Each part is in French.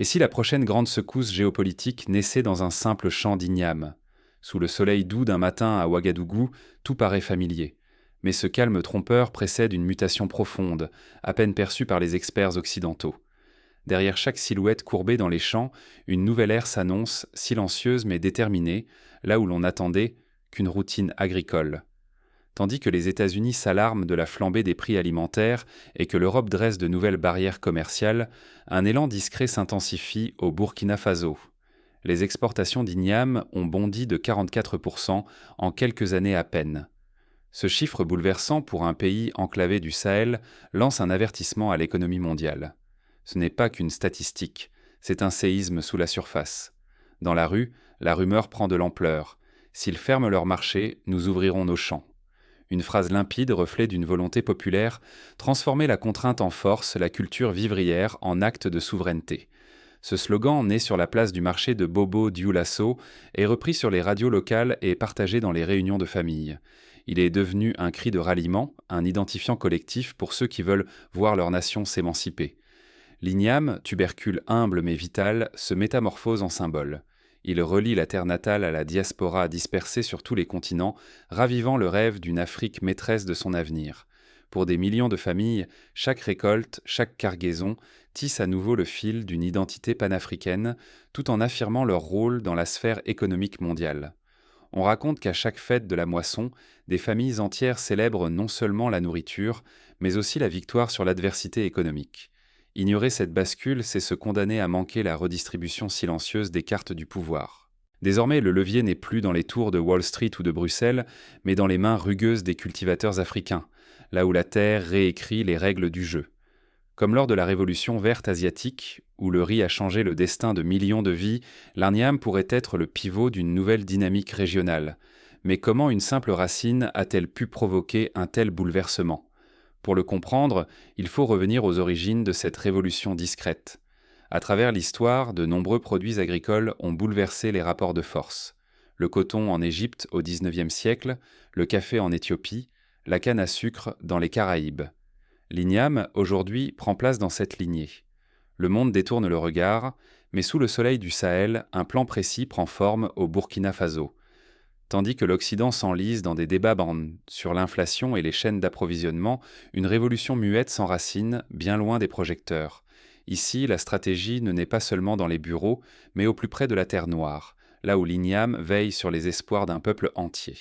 Et si la prochaine grande secousse géopolitique naissait dans un simple champ d'igname? Sous le soleil doux d'un matin à Ouagadougou, tout paraît familier. Mais ce calme trompeur précède une mutation profonde, à peine perçue par les experts occidentaux. Derrière chaque silhouette courbée dans les champs, une nouvelle ère s'annonce, silencieuse mais déterminée, là où l'on n'attendait qu'une routine agricole. Tandis que les États-Unis s'alarment de la flambée des prix alimentaires et que l'Europe dresse de nouvelles barrières commerciales, un élan discret s'intensifie au Burkina Faso. Les exportations d'igname ont bondi de 44% en quelques années à peine. Ce chiffre bouleversant pour un pays enclavé du Sahel lance un avertissement à l'économie mondiale. Ce n'est pas qu'une statistique, c'est un séisme sous la surface. Dans la rue, la rumeur prend de l'ampleur. S'ils ferment leur marché, nous ouvrirons nos champs. Une phrase limpide, reflet d'une volonté populaire, transformer la contrainte en force, la culture vivrière en acte de souveraineté. Ce slogan, né sur la place du marché de Bobo Dioulasso, est repris sur les radios locales et partagé dans les réunions de famille. Il est devenu un cri de ralliement, un identifiant collectif pour ceux qui veulent voir leur nation s'émanciper. L'igname, tubercule humble mais vital, se métamorphose en symbole. Il relie la terre natale à la diaspora dispersée sur tous les continents, ravivant le rêve d'une Afrique maîtresse de son avenir. Pour des millions de familles, chaque récolte, chaque cargaison tisse à nouveau le fil d'une identité panafricaine, tout en affirmant leur rôle dans la sphère économique mondiale. On raconte qu'à chaque fête de la moisson, des familles entières célèbrent non seulement la nourriture, mais aussi la victoire sur l'adversité économique. Ignorer cette bascule, c'est se condamner à manquer la redistribution silencieuse des cartes du pouvoir. Désormais, le levier n'est plus dans les tours de Wall Street ou de Bruxelles, mais dans les mains rugueuses des cultivateurs africains, là où la terre réécrit les règles du jeu. Comme lors de la révolution verte asiatique, où le riz a changé le destin de millions de vies, l'Igname pourrait être le pivot d'une nouvelle dynamique régionale. Mais comment une simple racine a-t-elle pu provoquer un tel bouleversement ? Pour le comprendre, il faut revenir aux origines de cette révolution discrète. À travers l'histoire, de nombreux produits agricoles ont bouleversé les rapports de force. Le coton en Égypte au XIXe siècle, le café en Éthiopie, la canne à sucre dans les Caraïbes. L'igname, aujourd'hui, prend place dans cette lignée. Le monde détourne le regard, mais sous le soleil du Sahel, un plan précis prend forme au Burkina Faso. Tandis que l'Occident s'enlise dans des débats sur l'inflation et les chaînes d'approvisionnement, une révolution muette s'enracine, bien loin des projecteurs. Ici, la stratégie ne naît pas seulement dans les bureaux, mais au plus près de la terre noire, là où l'igname veille sur les espoirs d'un peuple entier.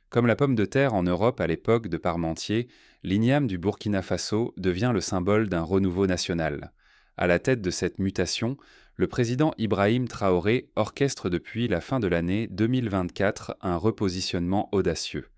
Comme la pomme de terre en Europe à l'époque de Parmentier, l'igname du Burkina Faso devient le symbole d'un renouveau national. À la tête de cette mutation, le président Ibrahim Traoré orchestre depuis la fin de l'année 2024 un repositionnement audacieux.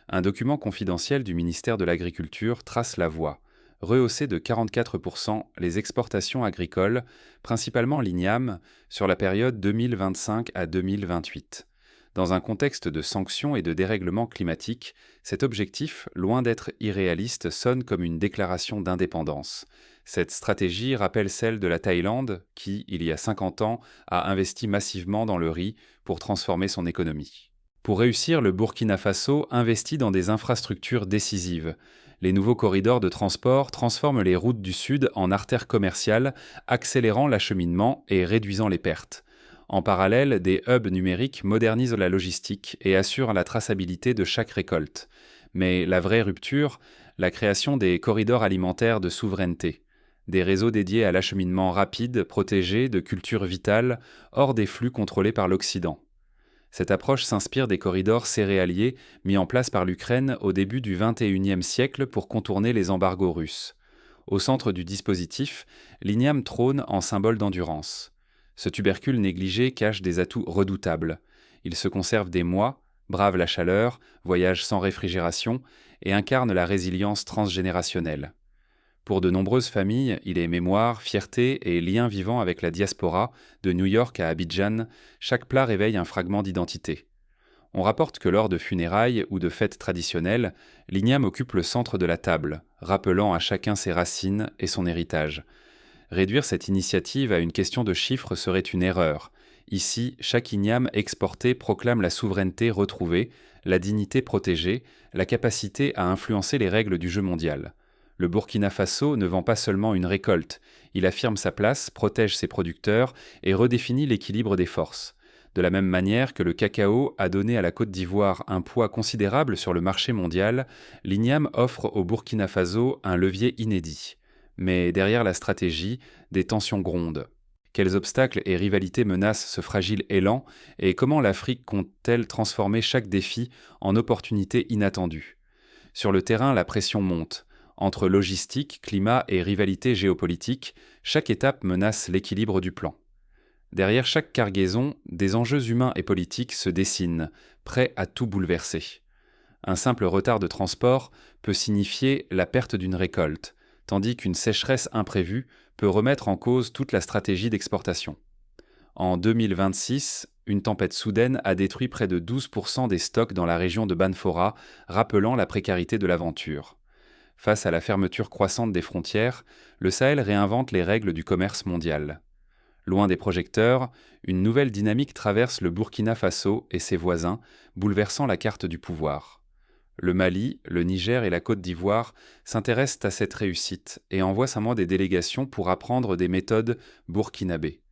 Un document confidentiel du ministère de l'Agriculture trace la voie. Rehausser de 44% les exportations agricoles, principalement l'igname, sur la période 2025 à 2028. Dans un contexte de sanctions et de dérèglement climatique, cet objectif, loin d'être irréaliste, sonne comme une déclaration d'indépendance. Cette stratégie rappelle celle de la Thaïlande qui, il y a 50 ans, a investi massivement dans le riz pour transformer son économie. Pour réussir, le Burkina Faso investit dans des infrastructures décisives. Les nouveaux corridors de transport transforment les routes du Sud en artères commerciales, accélérant l'acheminement et réduisant les pertes. En parallèle, des hubs numériques modernisent la logistique et assurent la traçabilité de chaque récolte. Mais la vraie rupture, la création des corridors alimentaires de souveraineté. Des réseaux dédiés à l'acheminement rapide, protégé, de cultures vitales, hors des flux contrôlés par l'Occident. Cette approche s'inspire des corridors céréaliers mis en place par l'Ukraine au début du XXIe siècle pour contourner les embargos russes. Au centre du dispositif, l'igname trône en symbole d'endurance. Ce tubercule négligé cache des atouts redoutables. Il se conserve des mois, brave la chaleur, voyage sans réfrigération et incarne la résilience transgénérationnelle. Pour de nombreuses familles, il est mémoire, fierté et lien vivant avec la diaspora, de New York à Abidjan, chaque plat réveille un fragment d'identité. On rapporte que lors de funérailles ou de fêtes traditionnelles, l'igname occupe le centre de la table, rappelant à chacun ses racines et son héritage. Réduire cette initiative à une question de chiffres serait une erreur. Ici, chaque igname exporté proclame la souveraineté retrouvée, la dignité protégée, la capacité à influencer les règles du jeu mondial. Le Burkina Faso ne vend pas seulement une récolte, Il affirme sa place, protège ses producteurs et redéfinit l'équilibre des forces. De la même manière que le cacao a donné à la Côte d'Ivoire un poids considérable sur le marché mondial, l'Igname offre au Burkina Faso un levier inédit. Mais derrière la stratégie, des tensions grondent. Quels obstacles et rivalités menacent ce fragile élan et comment l'Afrique compte-t-elle transformer chaque défi en opportunité inattendue? Sur le terrain, la pression monte. Entre logistique, climat et rivalité géopolitique, chaque étape menace l'équilibre du plan. Derrière chaque cargaison, des enjeux humains et politiques se dessinent, prêts à tout bouleverser. Un simple retard de transport peut signifier la perte d'une récolte, tandis qu'une sécheresse imprévue peut remettre en cause toute la stratégie d'exportation. En 2026, une tempête soudaine a détruit près de 12% des stocks dans la région de Banfora, rappelant la précarité de l'aventure. Face à la fermeture croissante des frontières, le Sahel réinvente les règles du commerce mondial. Loin des projecteurs, une nouvelle dynamique traverse le Burkina Faso et ses voisins, bouleversant la carte du pouvoir. Le Mali, le Niger et la Côte d'Ivoire s'intéressent à cette réussite et envoient récemment des délégations pour apprendre des méthodes burkinabées.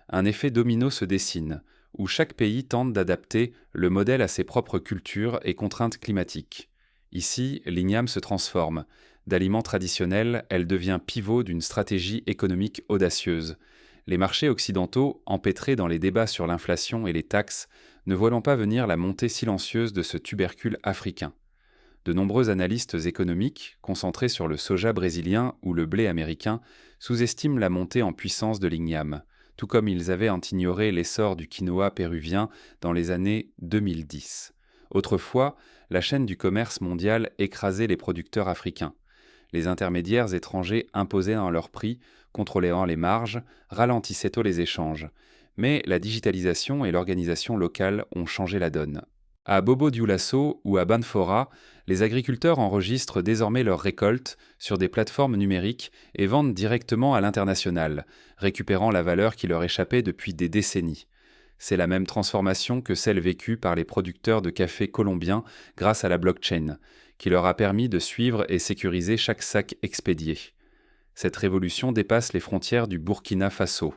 Un effet domino se dessine, où chaque pays tente d'adapter le modèle à ses propres cultures et contraintes climatiques. Ici, l'igname se transforme. D'aliment traditionnel, elle devient pivot d'une stratégie économique audacieuse. Les marchés occidentaux, empêtrés dans les débats sur l'inflation et les taxes, ne voient pas venir la montée silencieuse de ce tubercule africain. De nombreux analystes économiques, concentrés sur le soja brésilien ou le blé américain, sous-estiment la montée en puissance de l'igname, tout comme ils avaient ignoré l'essor du quinoa péruvien dans les années 2010. Autrefois, la chaîne du commerce mondial écrasait les producteurs africains. Les intermédiaires étrangers imposaient dans leurs prix, contrôlant les marges, ralentissaient tôt les échanges. Mais la digitalisation et l'organisation locale ont changé la donne. À Bobo-Dioulasso ou à Banfora, les agriculteurs enregistrent désormais leurs récoltes sur des plateformes numériques et vendent directement à l'international, récupérant la valeur qui leur échappait depuis des décennies. C'est la même transformation que celle vécue par les producteurs de café colombiens grâce à la blockchain, qui leur a permis de suivre et sécuriser chaque sac expédié. Cette révolution dépasse les frontières du Burkina Faso.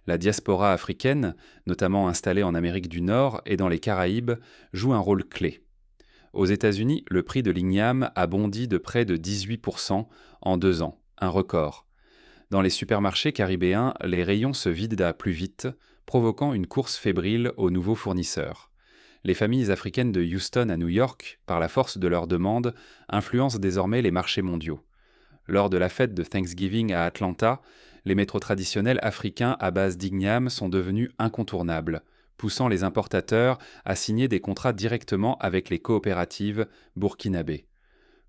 La diaspora africaine, notamment installée en Amérique du Nord et dans les Caraïbes, joue un rôle clé. Aux États-Unis, le prix de l'igname a bondi de près de 18% en 2 ans, un record. Dans les supermarchés caribéens, les rayons se vident plus vite, provoquant une course fébrile aux nouveaux fournisseurs. Les familles africaines de Houston à New York, par la force de leur demande, influencent désormais les marchés mondiaux. Lors de la fête de Thanksgiving à Atlanta, les métros traditionnels africains à base d'igname sont devenus incontournables, poussant les importateurs à signer des contrats directement avec les coopératives burkinabées.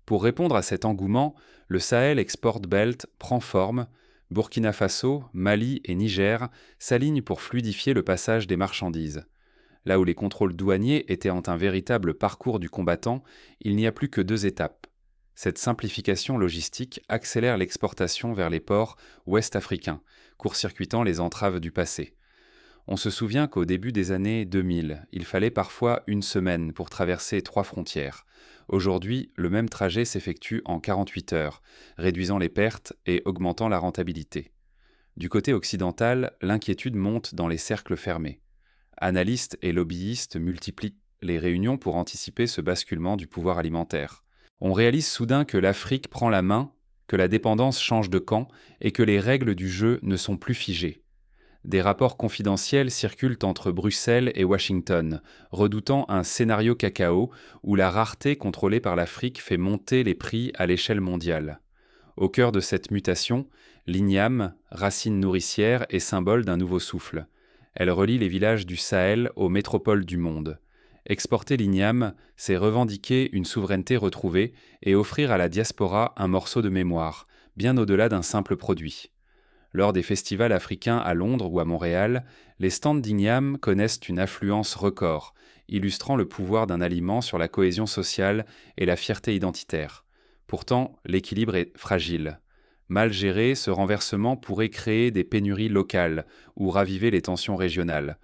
Pour répondre à cet engouement, le Sahel Export Belt prend forme. Burkina Faso, Mali et Niger s'alignent pour fluidifier le passage des marchandises. Là où les contrôles douaniers étaient un véritable parcours du combattant, il n'y a plus que 2 étapes. Cette simplification logistique accélère l'exportation vers les ports ouest-africains, court-circuitant les entraves du passé. On se souvient qu'au début des années 2000, il fallait parfois 1 semaine pour traverser 3 frontières. Aujourd'hui, le même trajet s'effectue en 48 heures, réduisant les pertes et augmentant la rentabilité. Du côté occidental, l'inquiétude monte dans les cercles fermés. Analystes et lobbyistes multiplient les réunions pour anticiper ce basculement du pouvoir alimentaire. On réalise soudain que l'Afrique prend la main, que la dépendance change de camp et que les règles du jeu ne sont plus figées. Des rapports confidentiels circulent entre Bruxelles et Washington, redoutant un scénario cacao où la rareté contrôlée par l'Afrique fait monter les prix à l'échelle mondiale. Au cœur de cette mutation, l'igname, racine nourricière et symbole d'un nouveau souffle. Elle relie les villages du Sahel aux métropoles du monde. Exporter l'igname, c'est revendiquer une souveraineté retrouvée et offrir à la diaspora un morceau de mémoire, bien au-delà d'un simple produit. Lors des festivals africains à Londres ou à Montréal, les stands d'igname connaissent une affluence record, illustrant le pouvoir d'un aliment sur la cohésion sociale et la fierté identitaire. Pourtant, l'équilibre est fragile. Mal géré, ce renversement pourrait créer des pénuries locales ou raviver les tensions régionales.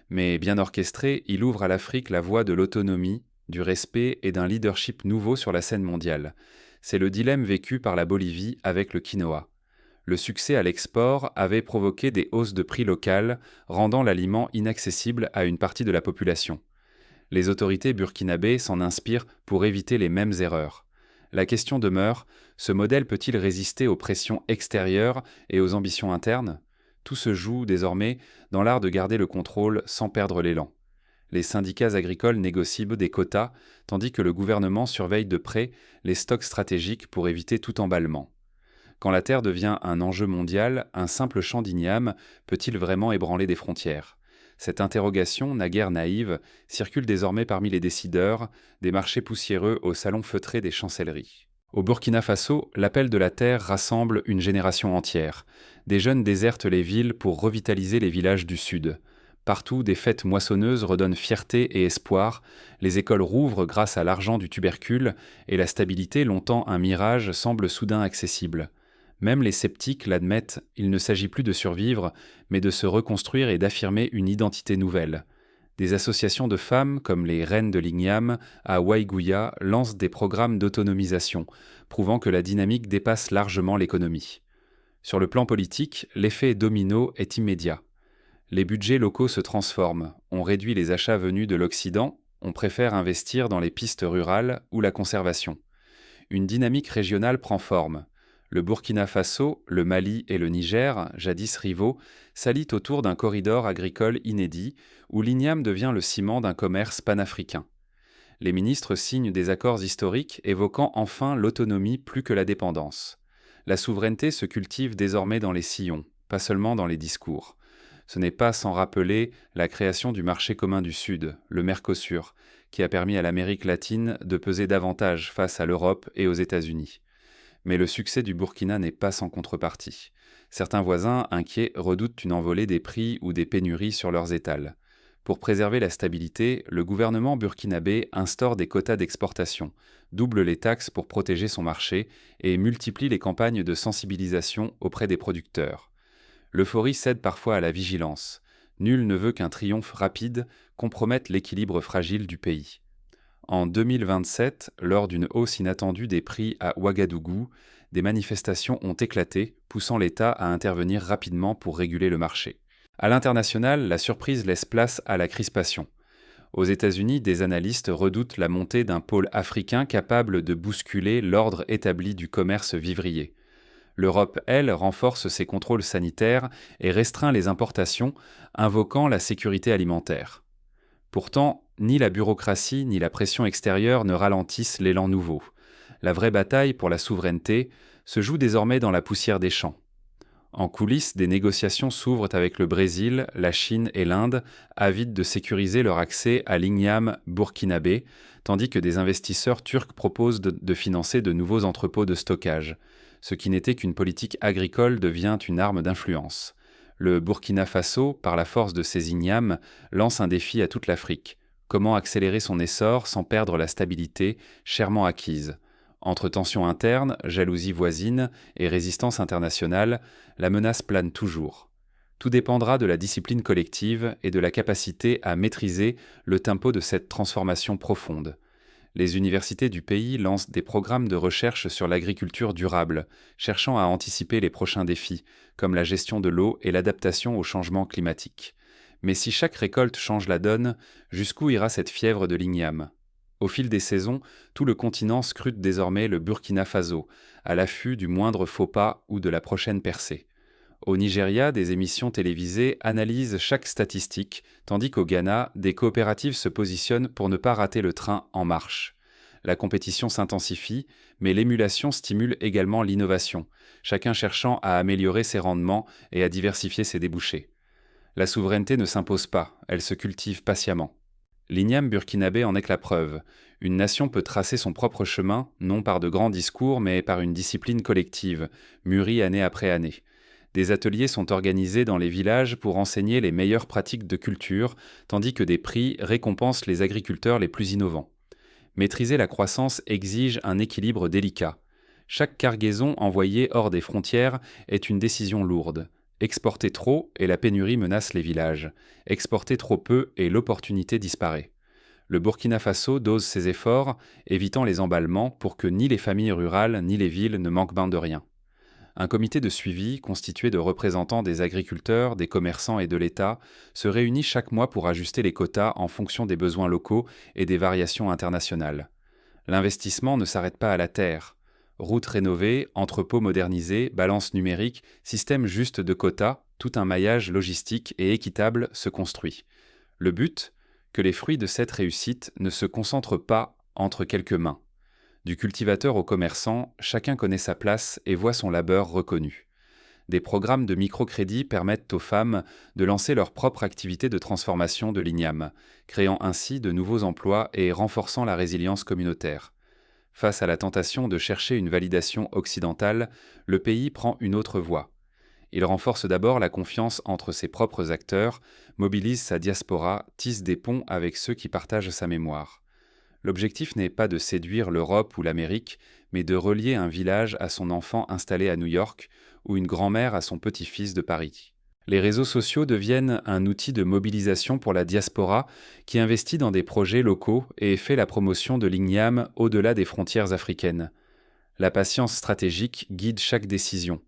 Mais bien orchestré, il ouvre à l'Afrique la voie de l'autonomie, du respect et d'un leadership nouveau sur la scène mondiale. C'est le dilemme vécu par la Bolivie avec le quinoa. Le succès à l'export avait provoqué des hausses de prix locales, rendant l'aliment inaccessible à une partie de la population. Les autorités burkinabées s'en inspirent pour éviter les mêmes erreurs. La question demeure, ce modèle peut-il résister aux pressions extérieures et aux ambitions internes? Tout se joue désormais dans l'art de garder le contrôle sans perdre l'élan. Les syndicats agricoles négocient des quotas, tandis que le gouvernement surveille de près les stocks stratégiques pour éviter tout emballement. Quand la terre devient un enjeu mondial, un simple champ d'igname peut-il vraiment ébranler des frontières? Cette interrogation, naguère naïve, circule désormais parmi les décideurs, des marchés poussiéreux aux salons feutrés des chancelleries. Au Burkina Faso, l'appel de la terre rassemble une génération entière. Des jeunes désertent les villes pour revitaliser les villages du sud. Partout, des fêtes moissonneuses redonnent fierté et espoir, les écoles rouvrent grâce à l'argent du tubercule, et la stabilité, longtemps un mirage, semble soudain accessible. Même les sceptiques l'admettent, il ne s'agit plus de survivre, mais de se reconstruire et d'affirmer une identité nouvelle. Des associations de femmes, comme les Reines de l'Igname, à Waïgouya, lancent des programmes d'autonomisation, prouvant que la dynamique dépasse largement l'économie. Sur le plan politique, l'effet domino est immédiat. Les budgets locaux se transforment, on réduit les achats venus de l'Occident, on préfère investir dans les pistes rurales ou la conservation. Une dynamique régionale prend forme. Le Burkina Faso, le Mali et le Niger, jadis rivaux, s'allient autour d'un corridor agricole inédit où l'igname devient le ciment d'un commerce panafricain. Les ministres signent des accords historiques évoquant enfin l'autonomie plus que la dépendance. La souveraineté se cultive désormais dans les sillons, pas seulement dans les discours. Ce n'est pas sans rappeler la création du marché commun du Sud, le Mercosur, qui a permis à l'Amérique latine de peser davantage face à l'Europe et aux États-Unis. Mais le succès du Burkina n'est pas sans contrepartie. Certains voisins, inquiets, redoutent une envolée des prix ou des pénuries sur leurs étals. Pour préserver la stabilité, le gouvernement burkinabé instaure des quotas d'exportation, double les taxes pour protéger son marché et multiplie les campagnes de sensibilisation auprès des producteurs. L'euphorie cède parfois à la vigilance. Nul ne veut qu'un triomphe rapide compromette l'équilibre fragile du pays. En 2027, lors d'une hausse inattendue des prix à Ouagadougou, des manifestations ont éclaté, poussant l'État à intervenir rapidement pour réguler le marché. À l'international, la surprise laisse place à la crispation. Aux États-Unis, des analystes redoutent la montée d'un pôle africain capable de bousculer l'ordre établi du commerce vivrier. L'Europe, elle, renforce ses contrôles sanitaires et restreint les importations, invoquant la sécurité alimentaire. Pourtant, ni la bureaucratie ni la pression extérieure ne ralentissent l'élan nouveau. La vraie bataille pour la souveraineté se joue désormais dans la poussière des champs. En coulisses, des négociations s'ouvrent avec le Brésil, la Chine et l'Inde, avides de sécuriser leur accès à l'igname burkinabé, tandis que des investisseurs turcs proposent de financer de nouveaux entrepôts de stockage. Ce qui n'était qu'une politique agricole devient une arme d'influence. Le Burkina Faso, par la force de ses ignames, lance un défi à toute l'Afrique. Comment accélérer son essor sans perdre la stabilité chèrement acquise? Entre tensions internes, jalousie voisine et résistance internationale, la menace plane toujours. Tout dépendra de la discipline collective et de la capacité à maîtriser le tempo de cette transformation profonde. Les universités du pays lancent des programmes de recherche sur l'agriculture durable, cherchant à anticiper les prochains défis, comme la gestion de l'eau et l'adaptation au changement climatique. Mais si chaque récolte change la donne, jusqu'où ira cette fièvre de l'igname? Au fil des saisons, tout le continent scrute désormais le Burkina Faso, à l'affût du moindre faux pas ou de la prochaine percée. Au Nigeria, des émissions télévisées analysent chaque statistique, tandis qu'au Ghana, des coopératives se positionnent pour ne pas rater le train en marche. La compétition s'intensifie, mais l'émulation stimule également l'innovation, chacun cherchant à améliorer ses rendements et à diversifier ses débouchés. La souveraineté ne s'impose pas, elle se cultive patiemment. L'igname burkinabé en est que la preuve. Une nation peut tracer son propre chemin, non par de grands discours, mais par une discipline collective, mûrie année après année. Des ateliers sont organisés dans les villages pour enseigner les meilleures pratiques de culture, tandis que des prix récompensent les agriculteurs les plus innovants. Maîtriser la croissance exige un équilibre délicat. Chaque cargaison envoyée hors des frontières est une décision lourde. Exporter trop et la pénurie menace les villages. Exporter trop peu et l'opportunité disparaît. Le Burkina Faso dose ses efforts, évitant les emballements pour que ni les familles rurales ni les villes ne manquent ben de rien. Un comité de suivi, constitué de représentants des agriculteurs, des commerçants et de l'État, se réunit chaque mois pour ajuster les quotas en fonction des besoins locaux et des variations internationales. L'investissement ne s'arrête pas à la terre. Routes rénovées, entrepôts modernisés, balance numérique, système juste de quotas, tout un maillage logistique et équitable se construit. Le but ? Que les fruits de cette réussite ne se concentrent pas entre quelques mains. Du cultivateur au commerçant, chacun connaît sa place et voit son labeur reconnu. Des programmes de microcrédit permettent aux femmes de lancer leur propre activité de transformation de l'igname, créant ainsi de nouveaux emplois et renforçant la résilience communautaire. Face à la tentation de chercher une validation occidentale, le pays prend une autre voie. Il renforce d'abord la confiance entre ses propres acteurs, mobilise sa diaspora, tisse des ponts avec ceux qui partagent sa mémoire. L'objectif n'est pas de séduire l'Europe ou l'Amérique, mais de relier un village à son enfant installé à New York ou une grand-mère à son petit-fils de Paris. Les réseaux sociaux deviennent un outil de mobilisation pour la diaspora qui investit dans des projets locaux et fait la promotion de l'igname au-delà des frontières africaines. La patience stratégique guide chaque décision.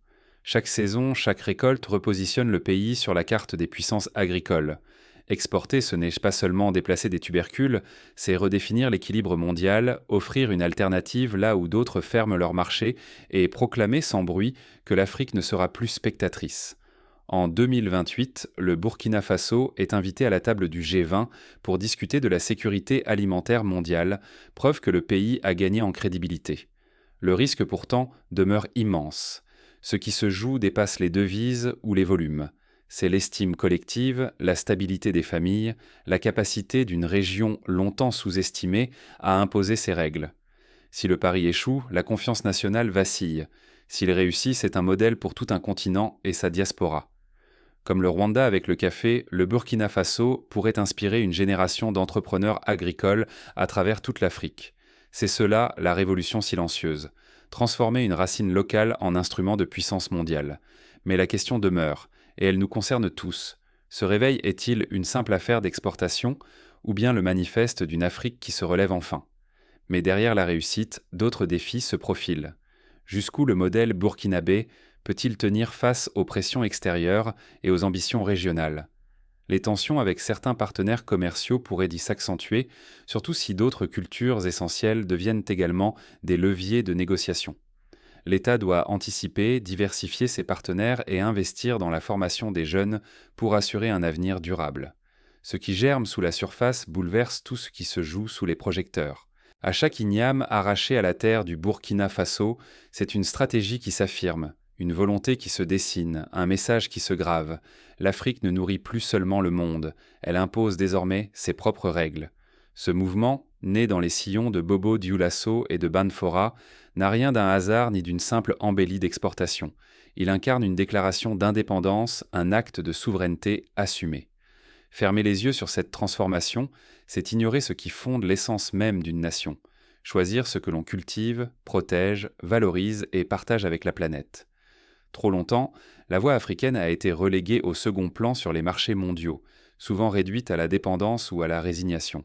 Chaque saison, chaque récolte repositionne le pays sur la carte des puissances agricoles. Exporter, ce n'est pas seulement déplacer des tubercules, c'est redéfinir l'équilibre mondial, offrir une alternative là où d'autres ferment leur marché et proclamer sans bruit que l'Afrique ne sera plus spectatrice. En 2028, le Burkina Faso est invité à la table du G20 pour discuter de la sécurité alimentaire mondiale, preuve que le pays a gagné en crédibilité. Le risque pourtant demeure immense. Ce qui se joue dépasse les devises ou les volumes. C'est l'estime collective, la stabilité des familles, la capacité d'une région longtemps sous-estimée à imposer ses règles. Si le pari échoue, la confiance nationale vacille. S'il réussit, c'est un modèle pour tout un continent et sa diaspora. Comme le Rwanda avec le café, le Burkina Faso pourrait inspirer une génération d'entrepreneurs agricoles à travers toute l'Afrique. C'est cela la révolution silencieuse. Transformer une racine locale en instrument de puissance mondiale. Mais la question demeure, et elle nous concerne tous. Ce réveil est-il une simple affaire d'exportation, ou bien le manifeste d'une Afrique qui se relève enfin ? Mais derrière la réussite, d'autres défis se profilent. Jusqu'où le modèle burkinabé peut-il tenir face aux pressions extérieures et aux ambitions régionales ? Les tensions avec certains partenaires commerciaux pourraient d'y s'accentuer, surtout si d'autres cultures essentielles deviennent également des leviers de négociation. L'État doit anticiper, diversifier ses partenaires et investir dans la formation des jeunes pour assurer un avenir durable. Ce qui germe sous la surface bouleverse tout ce qui se joue sous les projecteurs. À chaque igname arraché à la terre du Burkina Faso, c'est une stratégie qui s'affirme, une volonté qui se dessine, un message qui se grave. L'Afrique ne nourrit plus seulement le monde, elle impose désormais ses propres règles. Ce mouvement, né dans les sillons de Bobo Dioulasso et de Banfora, n'a rien d'un hasard ni d'une simple embellie d'exportation. Il incarne une déclaration d'indépendance, un acte de souveraineté assumé. Fermer les yeux sur cette transformation, c'est ignorer ce qui fonde l'essence même d'une nation. Choisir ce que l'on cultive, protège, valorise et partage avec la planète. Trop longtemps, la voix africaine a été reléguée au second plan sur les marchés mondiaux, souvent réduite à la dépendance ou à la résignation.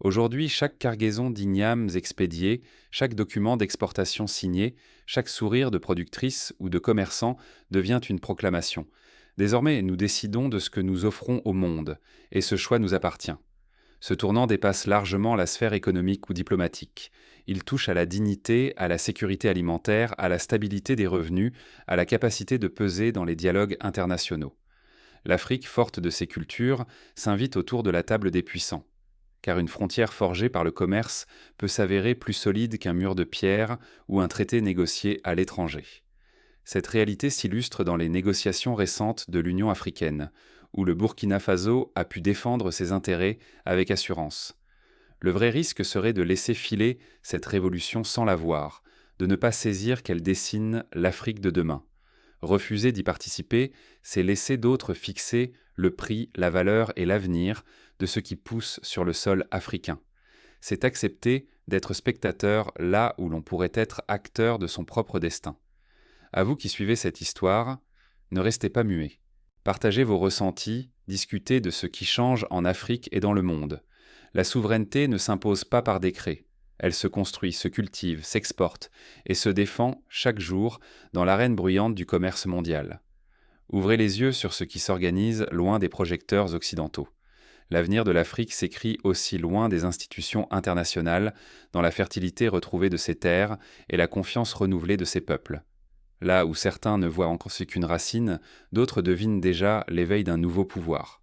Aujourd'hui, chaque cargaison d'ignames expédiée, chaque document d'exportation signé, chaque sourire de productrice ou de commerçant devient une proclamation. Désormais, nous décidons de ce que nous offrons au monde, et ce choix nous appartient. Ce tournant dépasse largement la sphère économique ou diplomatique. Il touche à la dignité, à la sécurité alimentaire, à la stabilité des revenus, à la capacité de peser dans les dialogues internationaux. L'Afrique, forte de ses cultures, s'invite autour de la table des puissants. Car une frontière forgée par le commerce peut s'avérer plus solide qu'un mur de pierre ou un traité négocié à l'étranger. Cette réalité s'illustre dans les négociations récentes de l'Union africaine, où le Burkina Faso a pu défendre ses intérêts avec assurance. Le vrai risque serait de laisser filer cette révolution sans la voir, de ne pas saisir qu'elle dessine l'Afrique de demain. Refuser d'y participer, c'est laisser d'autres fixer le prix, la valeur et l'avenir de ce qui pousse sur le sol africain. C'est accepter d'être spectateur là où l'on pourrait être acteur de son propre destin. À vous qui suivez cette histoire, ne restez pas muets. Partagez vos ressentis, discutez de ce qui change en Afrique et dans le monde. La souveraineté ne s'impose pas par décret. Elle se construit, se cultive, s'exporte et se défend chaque jour dans l'arène bruyante du commerce mondial. Ouvrez les yeux sur ce qui s'organise loin des projecteurs occidentaux. L'avenir de l'Afrique s'écrit aussi loin des institutions internationales, dans la fertilité retrouvée de ses terres et la confiance renouvelée de ses peuples. Là où certains ne voient encore qu'une racine, d'autres devinent déjà l'éveil d'un nouveau pouvoir.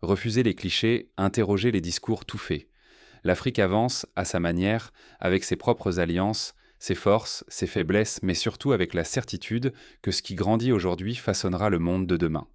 Refusez les clichés, interrogez les discours tout faits. L'Afrique avance, à sa manière, avec ses propres alliances, ses forces, ses faiblesses, mais surtout avec la certitude que ce qui grandit aujourd'hui façonnera le monde de demain.